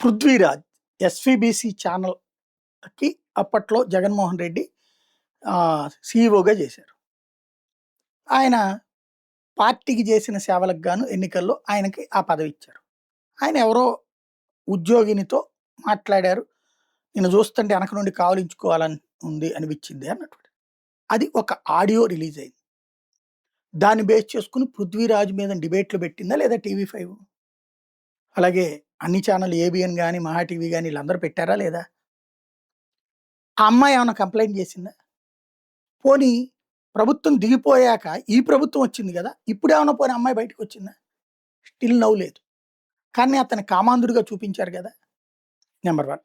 Prithviraj SVBC ఛానల్‌కి అప్పట్లో జగన్మోహన్ రెడ్డి సీఈఓగా చేశారు. ఆయన పార్టీకి చేసిన సేవలకు గాను ఎన్నికల్లో ఆయనకి ఆ పదవి ఇచ్చారు. ఆయన ఎవరో ఉద్యోగినితో మాట్లాడారు. నిన్ను చూస్తుంటే వెనక నుండి కావలించుకోవాలని ఉంది అనిపించింది అన్నటువంటి. అది ఒక ఆడియో రిలీజ్ అయింది. దాన్ని బేస్ చేసుకొని పృథ్వీరాజ్ మీద డిబేట్లు పెట్టిందా లేదా టీవీ5? అలాగే అన్ని ఛానల్ ఏబిఎన్ గాని, మహా టీవీ గాని వీళ్ళందరూ పెట్టారా లేదా? ఆ అమ్మాయి ఏమైనా కంప్లెయింట్ చేసిందా? పోనీ ప్రభుత్వం దిగిపోయాక ఈ ప్రభుత్వం వచ్చింది కదా! ఇప్పుడేమన్నా పోనీ అమ్మాయి బయటకొచ్చిందా? స్టిల్ నౌ లేదు. కానీ అతన్ని కామాంధుడిగా చూపించారు కదా! నంబర్ 1.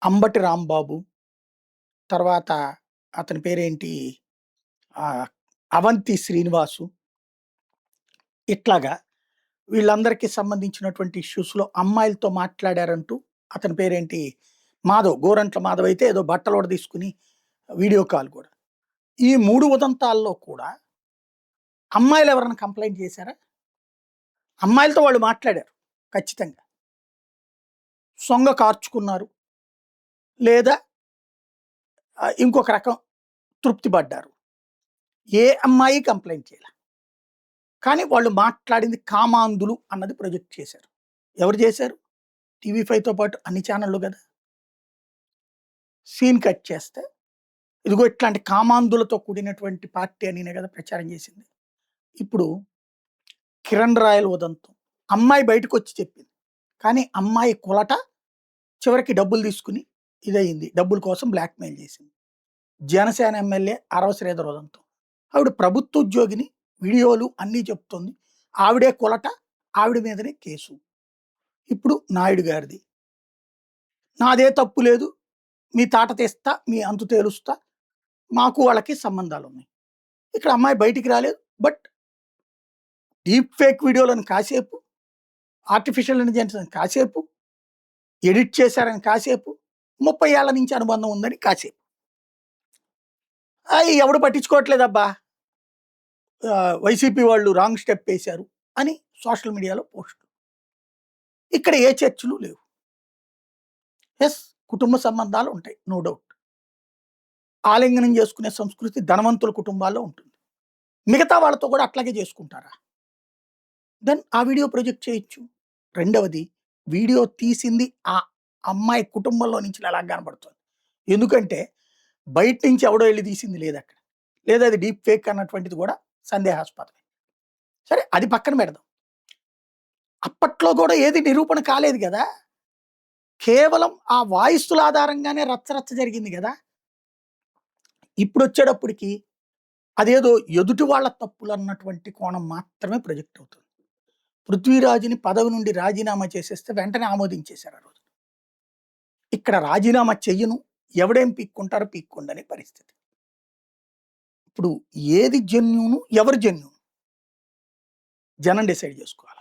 అంబటి రాంబాబు, తర్వాత అతని పేరేంటి అవంతి శ్రీనివాసు, ఇట్లాగా వీళ్ళందరికీ సంబంధించినటువంటి ఇష్యూస్‌లో అమ్మాయిలతో మాట్లాడారంటూ అతని పేరేంటి మాధవ్, గోరంట్ల మాధవ్ అయితే ఏదో బట్టలు తీసుకుని వీడియో కాల్ కూడా. ఈ 3 ఉదంతాల్లో కూడా అమ్మాయిలు ఎవరైనా కంప్లెయింట్ చేశారా? అమ్మాయిలతో వాళ్ళు మాట్లాడారు ఖచ్చితంగా. సొంగ కార్చుకున్నారు. లేదా ఇంకొక రకం తృప్తి పడ్డారు. ఏ అమ్మాయి కంప్లెయింట్ చేయలే. కానీ వాళ్ళు మాట్లాడింది కామాంధులు అన్నది ప్రొజెక్ట్ చేశారు. ఎవరు చేశారు? టీవీ5తో పాటు అన్ని ఛానళ్ళు కదా! సీన్ కట్ చేస్తే ఇదిగో ఇట్లాంటి కామాంధులతో కూడినటువంటి పార్టీ అనినే కదా ప్రచారం చేసింది. ఇప్పుడు కిరణ్ రాయల్ ఉదంతం. అమ్మాయి బయటకొచ్చి చెప్పింది. కానీ అమ్మాయి కులట చివరికి డబ్బులు తీసుకుని ఇదయింది. డబ్బుల కోసం బ్లాక్‌మెయిల్ చేసింది. జనసేన ఎమ్మెల్యే అరవ శ్రీధర్ ఉదంతం. ఆవిడ ప్రభుత్వ ఉద్యోగిని, వీడియోలు అన్నీ చెప్తుంది. ఆవిడే కులట, ఆవిడ మీదనే కేసు. ఇప్పుడు నాయుడు గారిది. నాదే తప్పు లేదు. మీ తాట తీస్తా, మీ అంతు తేలుస్తా. మాకు వాళ్ళకి సంబంధాలున్నాయి. ఇక్కడ అమ్మాయి బయటికి రాలేదు. బట్ డీప్ ఫేక్ వీడియోలను కాసేపు, ఆర్టిఫిషియల్ ఇంటెలిజెన్స్ కాసేపు, ఎడిట్ చేశారని కాసేపు, 30 ఏళ్ల నుంచి అనుబంధం ఉందని కాసేపు. ఎవడు పట్టించుకోవట్లేదబ్బా, వైసీపీ వాళ్ళు రాంగ్ స్టెప్ వేశారు అని సోషల్ మీడియాలో పోస్టులు. ఇక్కడ ఏ చర్చలు లేవు. ఎస్, కుటుంబ సంబంధాలు ఉంటాయి, నో డౌట్. ఆలింగనం చేసుకునే సంస్కృతి ధనవంతుల కుటుంబాల్లో ఉంటుంది. మిగతా వాళ్ళతో కూడా అట్లాగే చేసుకుంటారా? దెన్ ఆ వీడియో ప్రొజెక్ట్ చేయొచ్చు. రెండవది, వీడియో తీసింది ఆ అమ్మాయి కుటుంబంలో నుంచి ఎలా కనబడుతుంది. ఎందుకంటే బయట నుంచి ఎవడో వెళ్ళి తీసింది లేదు అక్కడ. లేదా అది డీప్ ఫేక్ అన్నటువంటిది కూడా సందేహాస్పదమే. సరే, అది పక్కన పెడదాం. అప్పట్లో కూడా ఏది నిరూపణ కాలేదు కదా. కేవలం ఆ వాయిస్ల ఆధారంగానే రచ్చరచ్చ జరిగింది కదా. ఇప్పుడు వచ్చేటప్పటికి అదేదో ఎదుటి వాళ్ళ తప్పులు అన్నటువంటి కోణం మాత్రమే ప్రొజెక్ట్ అవుతుంది. పృథ్వీరాజుని పదవి నుండి రాజీనామా చేసేస్తే వెంటనే ఆమోదించేశారు ఆ రోజు. ఇక్కడ రాజీనామా చెయ్యను, ఎవడేం పీక్కుంటారో పీక్కోండి అనే పరిస్థితి. ఇప్పుడు ఏది జెన్యూను, ఎవరు జెన్యూన్ జనం డిసైడ్ చేసుకోవాలి.